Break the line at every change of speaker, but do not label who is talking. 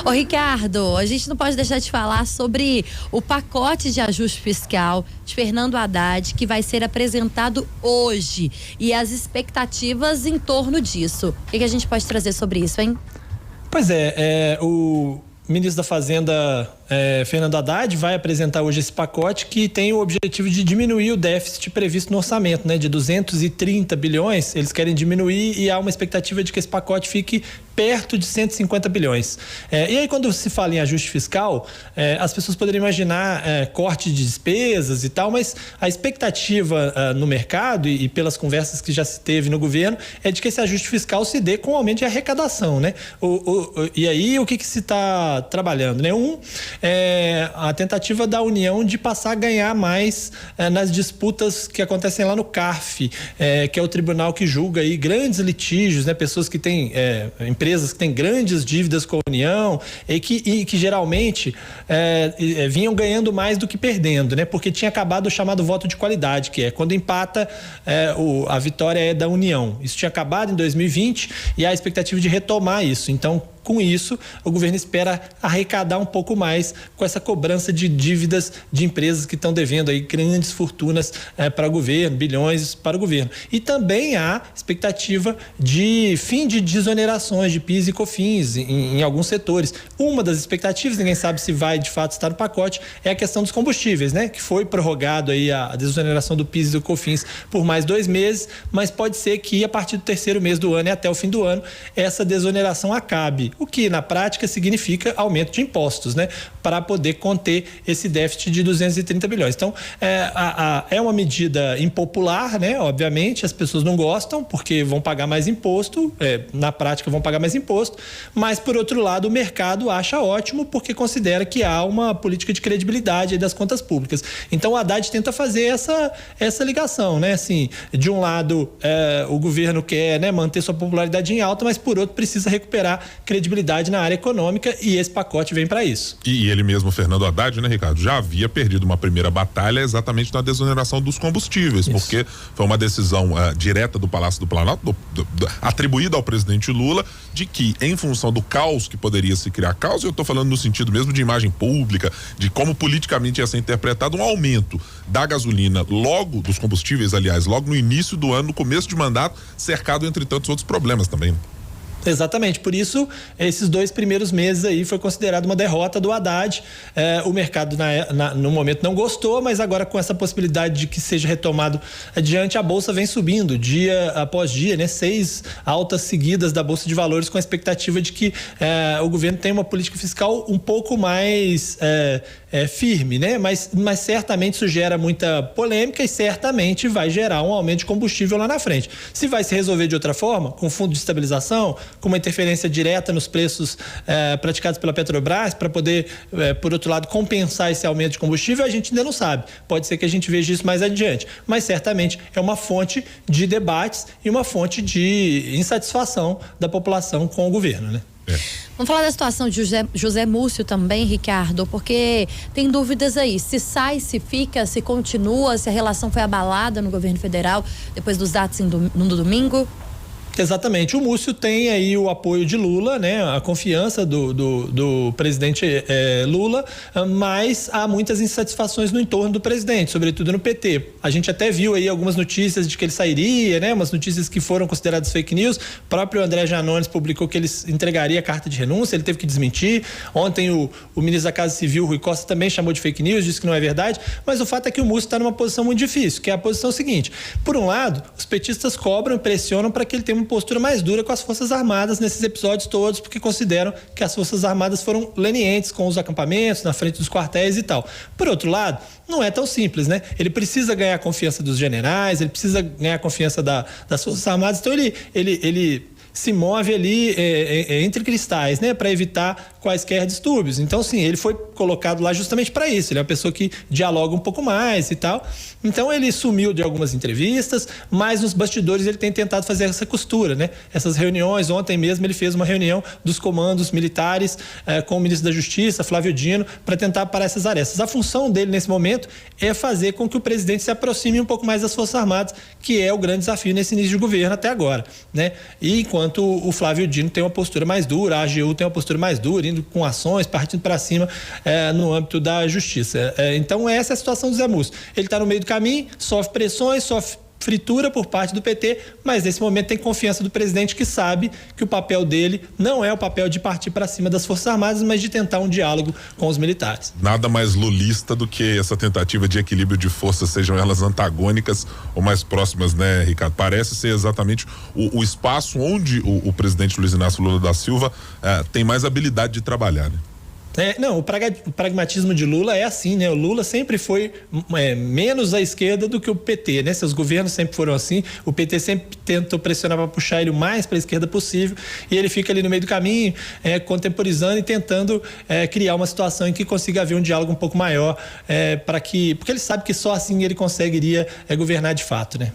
Ô Ricardo, a gente não pode deixar de falar sobre o pacote de ajuste fiscal de Fernando Haddad, que vai ser apresentado hoje, e as expectativas em torno disso. O que a gente pode trazer sobre isso, hein?
Pois o ministro da Fazenda, Fernando Haddad, vai apresentar hoje esse pacote que tem o objetivo de diminuir o déficit previsto no orçamento, né? De 230 bilhões, eles querem diminuir, e há uma expectativa de que esse pacote fique perto de 150 bilhões. E aí, quando se fala em ajuste fiscal, as pessoas poderiam imaginar corte de despesas e tal, mas a expectativa no mercado e pelas conversas que já se teve no governo é de que esse ajuste fiscal se dê com aumento de arrecadação, né? E aí, o que se está trabalhando, né? A tentativa da União de passar a ganhar mais nas disputas que acontecem lá no CARF, que é o tribunal que julga aí grandes litígios, né? Pessoas que têm empresas que têm grandes dívidas com a União e que geralmente vinham ganhando mais do que perdendo, né? Porque tinha acabado o chamado voto de qualidade, que é quando empata, a vitória é da União. Isso tinha acabado em 2020 e há a expectativa de retomar isso. Então, com isso, o governo espera arrecadar um pouco mais com essa cobrança de dívidas de empresas que estão devendo aí grandes fortunas para o governo, bilhões para o governo. E também há expectativa de fim de desonerações de PIS e COFINS em alguns setores. Uma das expectativas, ninguém sabe se vai de fato estar no pacote, é a questão dos combustíveis, né? Que foi prorrogado aí a desoneração do PIS e do COFINS por mais 2 meses, mas pode ser que a partir do 3º mês do ano e até o fim do ano essa desoneração acabe. O que na prática significa aumento de impostos, né? Para poder conter esse déficit de 230 bilhões. Então, é uma medida impopular, né? Obviamente, as pessoas não gostam porque vão pagar mais imposto, na prática vão pagar mais imposto, mas por outro lado o mercado acha ótimo porque considera que há uma política de credibilidade aí das contas públicas. Então o Haddad tenta fazer essa ligação, né? Assim, de um lado o governo quer, né, manter sua popularidade em alta, mas por outro precisa recuperar credibilidade na área econômica, e esse pacote vem para isso.
E ele mesmo, Fernando Haddad, né, Ricardo, já havia perdido uma primeira batalha exatamente na desoneração dos combustíveis, isso. Porque foi uma decisão direta do Palácio do Planalto, atribuída ao presidente Lula, de que, em função do caos que poderia se criar, caos, eu estou falando no sentido mesmo de imagem pública, de como politicamente ia ser interpretado um aumento da gasolina, dos combustíveis, aliás, logo no início do ano, no começo de mandato, cercado entre tantos outros problemas também.
Exatamente, por isso esses 2 primeiros meses aí foi considerado uma derrota do Haddad. O mercado no momento não gostou, mas agora com essa possibilidade de que seja retomado adiante, a Bolsa vem subindo dia após dia, né? 6 altas seguidas da Bolsa de Valores, com a expectativa de que o governo tenha uma política fiscal um pouco mais firme, né? Mas certamente isso gera muita polêmica e certamente vai gerar um aumento de combustível lá na frente. Se vai se resolver de outra forma, com fundo de estabilização, com uma interferência direta nos preços praticados pela Petrobras, para poder, por outro lado, compensar esse aumento de combustível, a gente ainda não sabe. Pode ser que a gente veja isso mais adiante, mas certamente é uma fonte de debates e uma fonte de insatisfação da população com o governo, né?
Vamos falar da situação de José Múcio também, Ricardo, porque tem dúvidas aí, se sai, se fica, se continua, se a relação foi abalada no governo federal depois dos atos no domingo.
Exatamente, o Múcio tem aí o apoio de Lula, né? A confiança do presidente Lula, mas há muitas insatisfações no entorno do presidente, sobretudo no PT. A gente até viu aí algumas notícias de que ele sairia, né? Umas notícias que foram consideradas fake news. O próprio André Janones publicou que ele entregaria a carta de renúncia, ele teve que desmentir. Ontem o ministro da Casa Civil, Rui Costa, também chamou de fake news, disse que não é verdade, mas o fato é que o Múcio está numa posição muito difícil, que é a posição seguinte: por um lado, os petistas cobram e pressionam para que ele tenha uma postura mais dura com as Forças Armadas nesses episódios todos, porque consideram que as Forças Armadas foram lenientes com os acampamentos, na frente dos quartéis e tal. Por outro lado, não é tão simples, né? Ele precisa ganhar a confiança dos generais, ele precisa ganhar a confiança das Forças Armadas, então ele se move ali entre cristais, né, para evitar quaisquer distúrbios. Então, sim, ele foi colocado lá justamente para isso. Ele é uma pessoa que dialoga um pouco mais e tal. Então, ele sumiu de algumas entrevistas, mas nos bastidores ele tem tentado fazer essa costura, né? Essas reuniões, ontem mesmo ele fez uma reunião dos comandos militares com o ministro da Justiça, Flávio Dino, para tentar parar essas arestas. A função dele nesse momento é fazer com que o presidente se aproxime um pouco mais das Forças Armadas, que é o grande desafio nesse início de governo até agora, né? E enquanto enquanto o Flávio Dino tem uma postura mais dura, a AGU tem uma postura mais dura, indo com ações, partindo para cima no âmbito da justiça. Então essa é a situação do Zé Múcio. Ele está no meio do caminho, sofre pressões, sofre fritura por parte do PT, mas nesse momento tem confiança do presidente, que sabe que o papel dele não é o papel de partir para cima das Forças Armadas, mas de tentar um diálogo com os militares.
Nada mais lulista do que essa tentativa de equilíbrio de forças, sejam elas antagônicas ou mais próximas, né, Ricardo? Parece ser exatamente o espaço onde o presidente Luiz Inácio Lula da Silva tem mais habilidade de trabalhar, né?
Não, o pragmatismo de Lula é assim, né? O Lula sempre foi menos à esquerda do que o PT, né? Seus governos sempre foram assim. O PT sempre tentou pressionar para puxar ele o mais para a esquerda possível, e ele fica ali no meio do caminho, contemporizando e tentando criar uma situação em que consiga haver um diálogo um pouco maior, porque ele sabe que só assim ele conseguiria governar de fato, né?